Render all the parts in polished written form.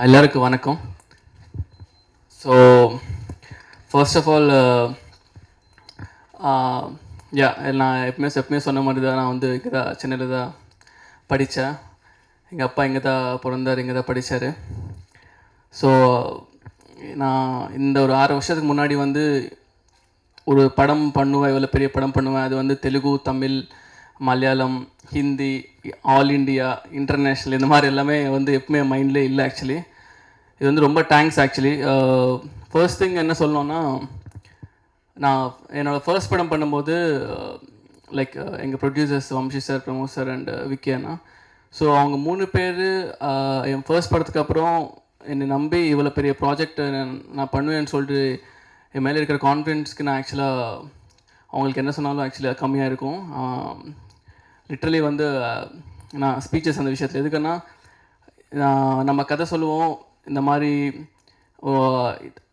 எல்லாருக்கும் வணக்கம். So first of all yeah நான் எப்பவுமே சொன்ன மாதிரி தான். நான் வந்து இங்கே தான் சென்னையில் தான் படித்தேன். எங்கள் அப்பா இங்கே தான் பிறந்தார், இங்கே தான் படித்தார். ஸோ நான் இந்த ஒரு 6 வருஷத்துக்கு முன்னாடி வந்து ஒரு படம் பண்ணுவேன், இவ்வளோ பெரிய படம் பண்ணுவேன். அது வந்து Telugu, Tamil, Malayalam, Hindi, all India, international, இந்த மாதிரி எல்லாமே வந்து எப்பவுமே மைண்ட்லேயே இல்லை ஆக்சுவலி. இது வந்து ரொம்ப தேங்க்ஸ் ஆக்சுவலி. ஃபர்ஸ்ட் திங் என்ன சொல்லணுன்னா, நான் என்னோடய ஃபர்ஸ்ட் படம் பண்ணும்போது லைக் எங்கள் producers Vamsi sir, Pramod sir and Vicky அண்ணா. ஸோ அவங்க 3 பேர் என் ஃபர்ஸ்ட் படத்துக்கு அப்புறம் என்னை நம்பி இவ்வளோ பெரிய ப்ராஜெக்ட் நான் பண்ணுவேன்னு சொல்லிட்டு என் மேலே இருக்கிற கான்ஃபிடென்ஸ்க்கு நான் ஆக்சுவலாக அவங்களுக்கு என்ன சொன்னாலும் ஆக்சுவலாக கம்மியாக இருக்கும். லிட்ரலி வந்து நான் ஸ்பீச்சஸ் அந்த விஷயத்தில் எதுக்குன்னா, நம்ம கதை சொல்லுவோம் இந்த மாதிரி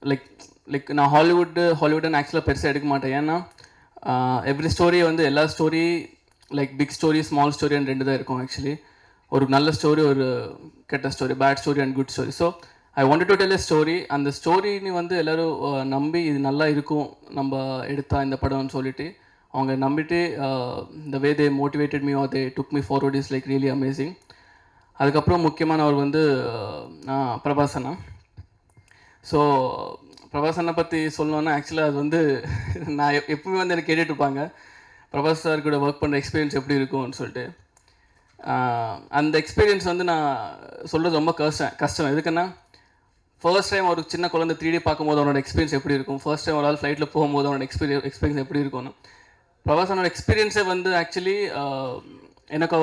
லைக் லைக் நான் ஹாலிவுட்னு ஆக்சுவலாக பெருசாக எடுக்க மாட்டேன். ஏன்னா எவ்ரி ஸ்டோரி வந்து எல்லா story like big story, small story and 2 தான் இருக்கும் ஆக்சுவலி. ஒரு நல்ல ஸ்டோரி, ஒரு கெட்ட story, bad story and good story. So I wanted to tell a story. அந்த ஸ்டோரின்னு வந்து எல்லோரும் நம்பி இது நல்லா இருக்கும் நம்ம எடுத்தா இந்த படம்னு சொல்லிட்டு அவங்க நம்பிட்டு the way they motivated me or they took me forward is like really amazing. அதுக்கப்புறம் முக்கியமானவர் வந்து பிரபாஸ் அண்ணா. ஸோ பிரபாஸ் அண்ணா பற்றி சொல்லணுன்னா ஆக்சுவலாக அது வந்து நான் எப்பவுமே வந்து எனக்கு கேட்டுட்ருப்பாங்க, பிரபாஸ் சார் கூட ஒர்க் பண்ணுற எக்ஸ்பீரியன்ஸ் எப்படி இருக்கும்னு சொல்லிட்டு. அந்த எக்ஸ்பீரியன்ஸ் வந்து நான் சொல்கிறது ரொம்ப கஷ்டம். எதுக்குன்னா, ஃபர்ஸ்ட் டைம் ஒரு சின்ன குழந்தை 3D பார்க்கும்போது அவனோட எக்ஸ்பீரியன்ஸ் எப்படி இருக்கும், ஃபர்ஸ்ட் டைம் ஒரு ஆள் ஃப்ளைட்டில் போகும்போது அவனோட எக்ஸ்பீரியன்ஸ் எப்படி இருக்கும்னு. பிரபாஸனோட எக்ஸ்பீரியன்ஸே வந்து ஆக்சுவலி எனக்கு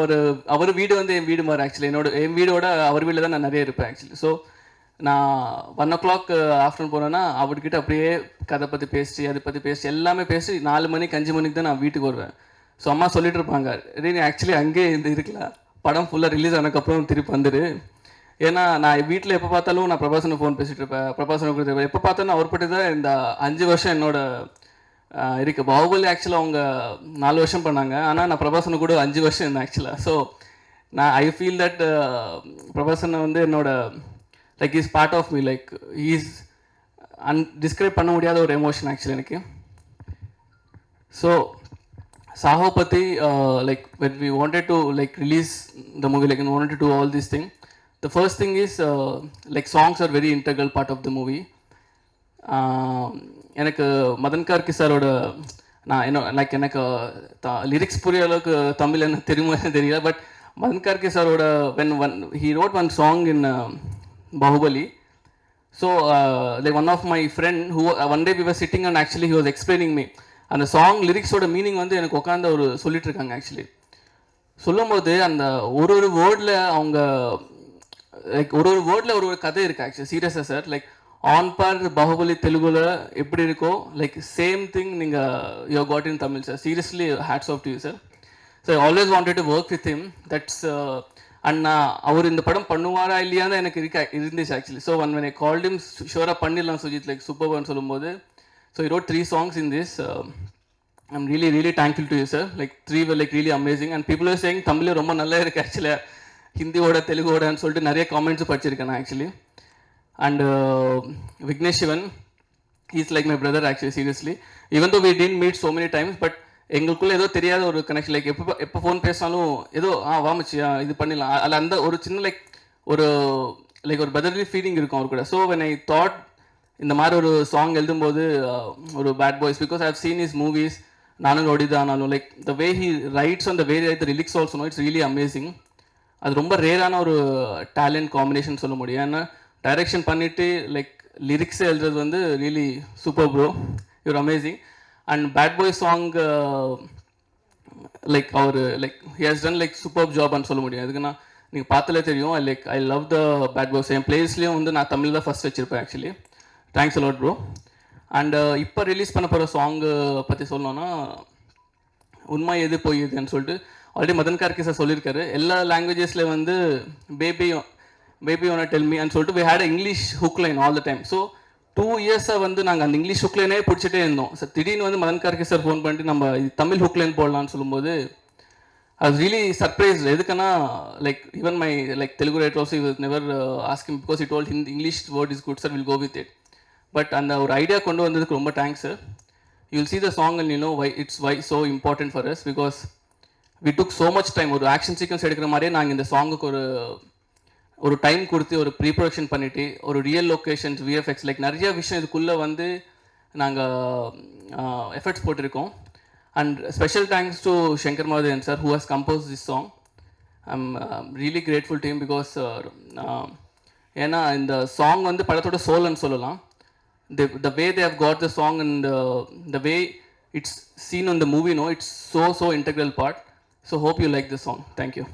அவர் வீடு வந்து என் வீடு மாதிரி ஆக்சுவலி. என் வீடோட அவர் வீட்டில் தான் நான் நிறைய இருப்பேன் ஆக்சுவலி. ஸோ நான் 1 o'clock ஆஃப்டர்நூன் போனேன்னா அவர்கிட்ட அப்படியே கதை பற்றி பேசி, அதை பற்றி பேசி, எல்லாமே பேசி 4 மணிக்கு 5 மணிக்கு தான் நான் வீட்டுக்கு வருவேன். ஸோ அம்மா சொல்லிட்டு இருப்பாங்க, நீ ஆக்சுவலி அங்கேயே இருக்கலாம், படம் ஃபுல்லாக ரிலீஸ் ஆனதுக்கப்புறம் திருப்பி வந்துடு. ஏன்னா நான் வீட்டில் எப்போ பார்த்தாலும் நான் பிரபாசனை ஃபோன் பேசிகிட்டு இருப்பேன், பிரபாசனை கொடுத்து எப்போ பார்த்தாலும் அவர் பற்றி தான் இந்த 5 வருஷம் என்னோட இருக்குது. பாகுபலி ஆக்சுவலாக அவங்க 4 வருஷம் பண்ணாங்க, ஆனால் நான் பிரபாசனை கூட 5 வருஷம் இருந்தேன் ஆக்சுவலாக. ஸோ நான் ஐ ஃபீல் தட் பிரபாசனை வந்து என்னோட like is part of me, like is describe பண்ண முடியாத ஒரு எமோஷன் ஆக்சுவலி எனக்கு. ஸோ சாஹோ பற்றி like when we wanted to like release the movie, like we wanted to do all these things, the first thing is like songs are very integral part of the movie. எனக்கு மதன் கார்கி சாரோட நான் என்ன like எனக்கு lyrics புரிய அளவுக்கு தமிழ் என்ன தெரியுமா தெரியல, பட் மதன் கார்கி சாரோட he wrote one song in Bahubali. So like one of my friend who one day we were sitting and actually he was explaining me அந்த சாங் லிரிக்ஸோட மீனிங் வந்து எனக்கு உட்காந்து ஒரு சொல்லிட்டு இருக்காங்க ஆக்சுவலி. சொல்லும்போது அந்த ஒரு வேர்டில் அவங்க லைக் ஒரு வேர்டில் ஒரு கதை இருக்குது ஆக்சுவலி. சீரியஸாக sir, like on par Baahubali தெலுங்குல எப்படி இருக்கோ லைக் சேம் திங் நீங்கள் you got in Tamil sir. Seriously hats off to you sir. So I always wanted to work with him. That's and அவர் இந்த படம் பண்ணுவாரா இல்லையான்னு எனக்கு இருந்துச்சு actually. So when I called him, ஷுவராக பண்ணிடலாம் சுஜித், லைக் சூப்பர்னு சொல்லும்போது, so he wrote 3 songs in this. I'm really thankful to you sir. Like 3 were like really amazing and people are saying Tamil ரொம்ப நல்லா இருக்கு ஆக்சுவலி, ஹிந்தியோட தெலுங்கோடன்னு சொல்லிட்டு நிறைய காமெண்ட்ஸ் படிச்சிருக்கேன் actually. And Vignesh Sivan, he's like my brother actually, seriously. Even though we didn't meet so many times, but எங்களுக்குள்ளே ஏதோ தெரியாத ஒரு கனெக்ஷன். லைக் எப்போ ஃபோன் பேசினாலும் ஏதோ வாமிச்சியா இது பண்ணிடலாம், அதில் அந்த ஒரு சின்ன லைக் ஒரு பிரதர்லி ஃபீலிங் இருக்கும் அவர் கூட. ஸோ when I thought இந்த மாதிரி ஒரு சாங் எழுதும்போது ஒரு bad boys, because I have seen his movies, நானும் நோடிதானாலும் like the way he writes on the way the lyrics also no, it's really amazing. அது ரொம்ப ரேரான ஒரு டேலண்ட் காம்பினேஷன் சொல்ல முடியும். ஏன்னா டைரக்ஷன் பண்ணிவிட்டு லைக் லிரிக்ஸே எழுதுறது வந்து really super bro, you're amazing. And bad boy song like அவர் like he has done like super ஜாப்னு சொல்ல முடியும். அதுக்குன்னா நீங்கள் பார்த்தாலே தெரியும். Like I love the bad boys. என் பிளேஸ்லேயும் வந்து நான் தமிழ் தான் ஃபஸ்ட் வச்சுருப்பேன் actually. Thanks a lot bro. And இப்போ ரிலீஸ் பண்ண போகிற சாங்கு பற்றி சொல்லணுன்னா, உண்மை எது பொய் எதுன்னு சொல்லிட்டு ஆல்ரெடி மதன் கார்கி சார் சொல்லியிருக்காரு. எல்லா லாங்குவேஜஸில் வந்து பேபி ஒன் டெல் மீன்னு சொல்லிட்டு we had a English hook line all the time. So 2 இயர்ஸாக வந்து நாங்கள் அந்த இங்கிலீஷ் ஹுக் லைனே பிடிச்சிட்டே இருந்தோம். சார் திடீர்னு வந்து மதன் கார்கி சார் ஃபோன் பண்ணிட்டு நம்ம இது தமிழ் ஹுக் லைன் போடலான்னு சொல்லும்போது I was really surprised. எதுக்குன்னா like even my like Telugu writer also he was never asking because he told him the English word is good sir, we'll go with it. But அந்த ஒரு idea கொண்டு வந்ததுக்கு ரொம்ப thanks sir. You will see the song and you know why so important for us because we took so much time. ஒரு action sequence எடுக்கிற மாதிரியே நாங்கள் இந்த சாங்குக்கு ஒரு டைம் கொடுத்து ஒரு ப்ரீ ப்ரொடக்ஷன் பண்ணிவிட்டு ஒரு ரியல் லொக்கேஷன்ஸ் விஎஃப்எக்ஸ் லைக் நிறைய விஷயம் இதுக்குள்ளே வந்து நாங்கள் எஃபர்ட்ஸ் போட்டிருக்கோம். And special thanks to Shankar Mahadevan sir who has composed this song. I'm really grateful to him because ஏன்னா இந்த சாங் வந்து படத்தோட சோல்னு சொல்லலாம். The way they have got the song and the way it's seen on the movie, no, it's so integral part. So hope you like this song. Thank you.